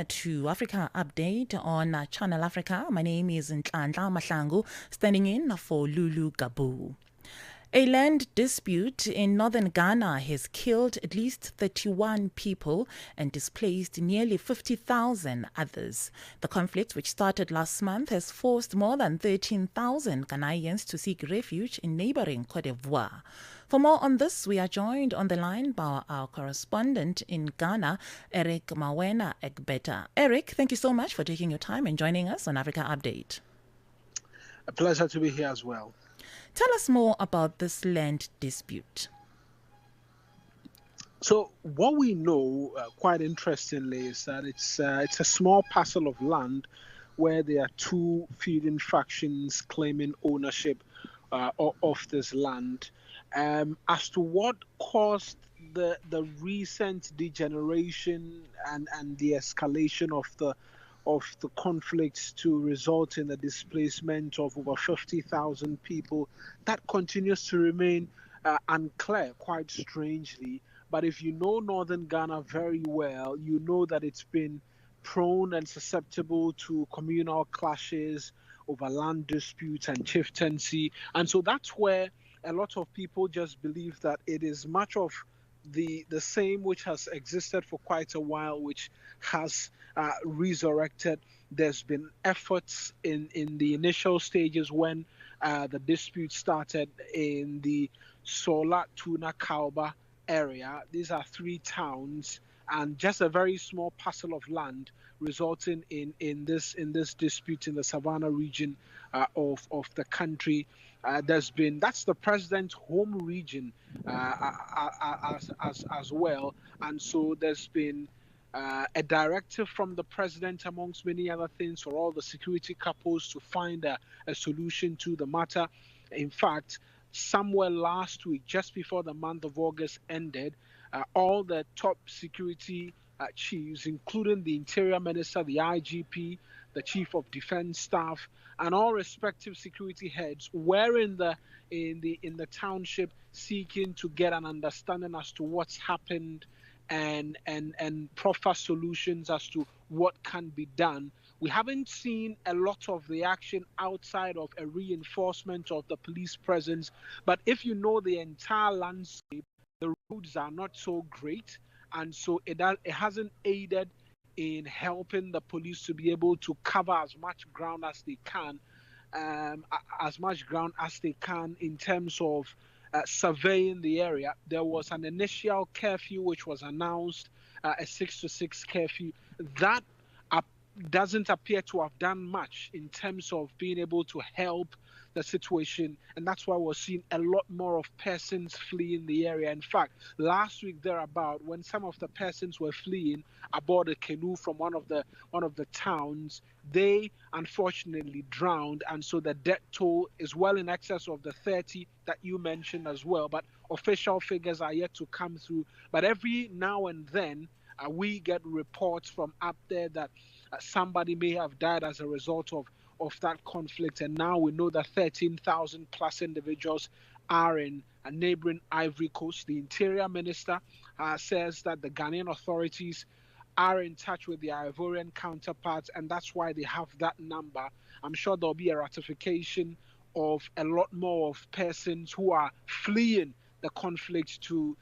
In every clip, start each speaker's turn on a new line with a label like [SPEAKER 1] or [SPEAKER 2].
[SPEAKER 1] To Africa Update on Channel Africa. My name is Nhlanhla mahlangu, standing in for Lulu Gabu. A land dispute in northern Ghana has killed at least 31 people and displaced nearly 50,000 others. The conflict, which started last month, has forced more than 13,000 Ghanaians to seek refuge in neighboring Cote d'Ivoire. For more on this, we are joined on the line by our correspondent in Ghana, Mawena Egbeta. Eric, thank you so much for taking your time and joining us on Africa Update.
[SPEAKER 2] A pleasure to be here as well.
[SPEAKER 1] Tell us more about this land dispute.
[SPEAKER 2] So what we know, quite interestingly, is that it's a small parcel of land where there are two feuding factions claiming ownership of this land. As to what caused the recent degeneration and the escalation of the conflicts to result in the displacement of over 50,000 people, that continues to remain unclear, quite strangely. But if you know northern Ghana very well, you know that it's been prone and susceptible to communal clashes over land disputes and chieftaincy. And so that's where a lot of people just believe that it is much of the same which has existed for quite a while, which has resurrected. There's been efforts in the initial stages when the dispute started in the Sola Tuna Kauba area. These are 3 towns and just a very small parcel of land, resulting in this dispute in the Savannah region of the country. That's the president's home region as well, and so there's been a directive from the president, amongst many other things, for all the security couples to find a solution to the matter. In fact, somewhere last week, just before the month of August ended, all the top security chiefs, including the Interior Minister, the IGP, the Chief of Defense Staff, and all respective security heads were in the township seeking to get an understanding as to what's happened and proper solutions as to what can be done. We haven't seen a lot of the action outside of a reinforcement of the police presence, but if you know the entire landscape, the roads are not so great, and so it hasn't aided in helping the police to be able to cover as much ground as they can, in terms of surveying the area. There was an initial curfew which was announced, a 6 to 6 curfew. That doesn't appear to have done much in terms of being able to help the situation, and that's why we're seeing a lot more of persons fleeing the area. In fact, last week thereabout, when some of the persons were fleeing aboard a canoe from one of the towns, they unfortunately drowned, and so the death toll is well in excess of the 30 that you mentioned as well. But official figures are yet to come through. But every now and then, we get reports from up there that somebody may have died as a result of that conflict, and now we know that 13,000 plus individuals are in a neighboring Ivory Coast. The Interior Minister says that the Ghanaian authorities are in touch with the Ivorian counterparts, and that's why they have that number. I'm sure there'll be a ratification of a lot more of persons who are fleeing the conflict to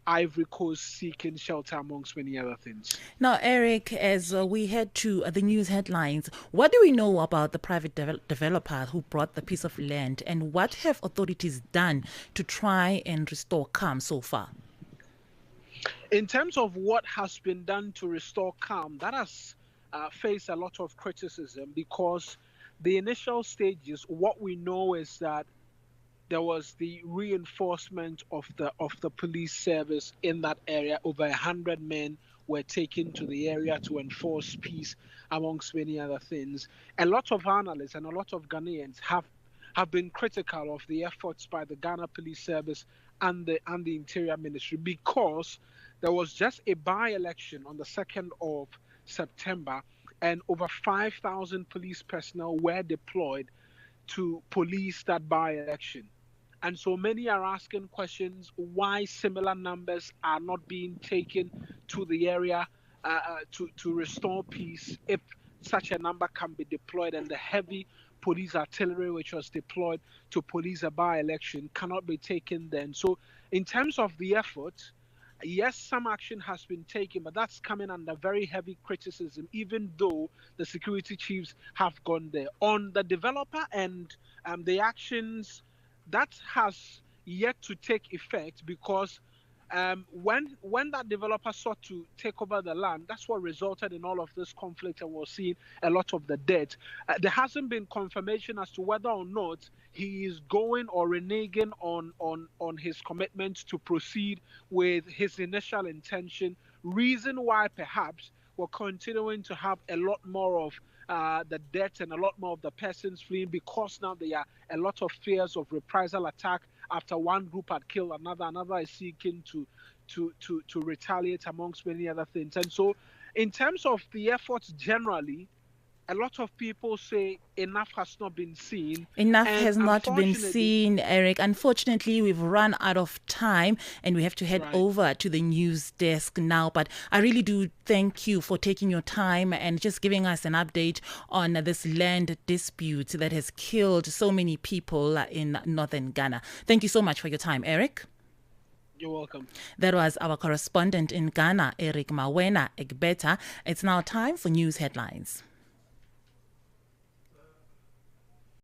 [SPEAKER 2] Ivory Coast seeking shelter, amongst many other things.
[SPEAKER 1] Now, Eric, as we head to the news headlines, what do we know about the private developer who brought the piece of land, and what have authorities done to try and restore calm so far?
[SPEAKER 2] In terms of what has been done to restore calm, that has faced a lot of criticism, because the initial stages, what we know is that there was the reinforcement of the police service in that area. Over 100 men were taken to the area to enforce peace, amongst many other things. A lot of analysts and a lot of Ghanaians have been critical of the efforts by the Ghana Police Service and the Interior Ministry, because there was just a by-election on the 2nd of September, and over 5,000 police personnel were deployed to police that by-election. And so many are asking questions why similar numbers are not being taken to the area to restore peace if such a number can be deployed, and the heavy police artillery which was deployed to police a by-election cannot be taken then. So in terms of the effort, yes, some action has been taken, but that's coming under very heavy criticism, even though the security chiefs have gone there. On the developer and the actions, that has yet to take effect, because when that developer sought to take over the land, that's what resulted in all of this conflict, and we're seeing a lot of the dead. There hasn't been confirmation as to whether or not he is going or reneging on his commitment to proceed with his initial intention. Reason why perhaps we're continuing to have a lot more of the deaths and a lot more of the persons fleeing, because now there are a lot of fears of reprisal attack after one group had killed another is seeking to retaliate, amongst many other things. And so in terms of the efforts generally, a lot of people say enough has not been seen.
[SPEAKER 1] Enough
[SPEAKER 2] And
[SPEAKER 1] has not been seen, Eric. Unfortunately, we've run out of time and we have to head over to the news desk now. But I really do thank you for taking your time and just giving us an update on this land dispute that has killed so many people in northern Ghana. Thank you so much for your time, Eric.
[SPEAKER 2] You're welcome.
[SPEAKER 1] That was our correspondent in Ghana, Eric Mawena Egbeta. It's now time for news headlines.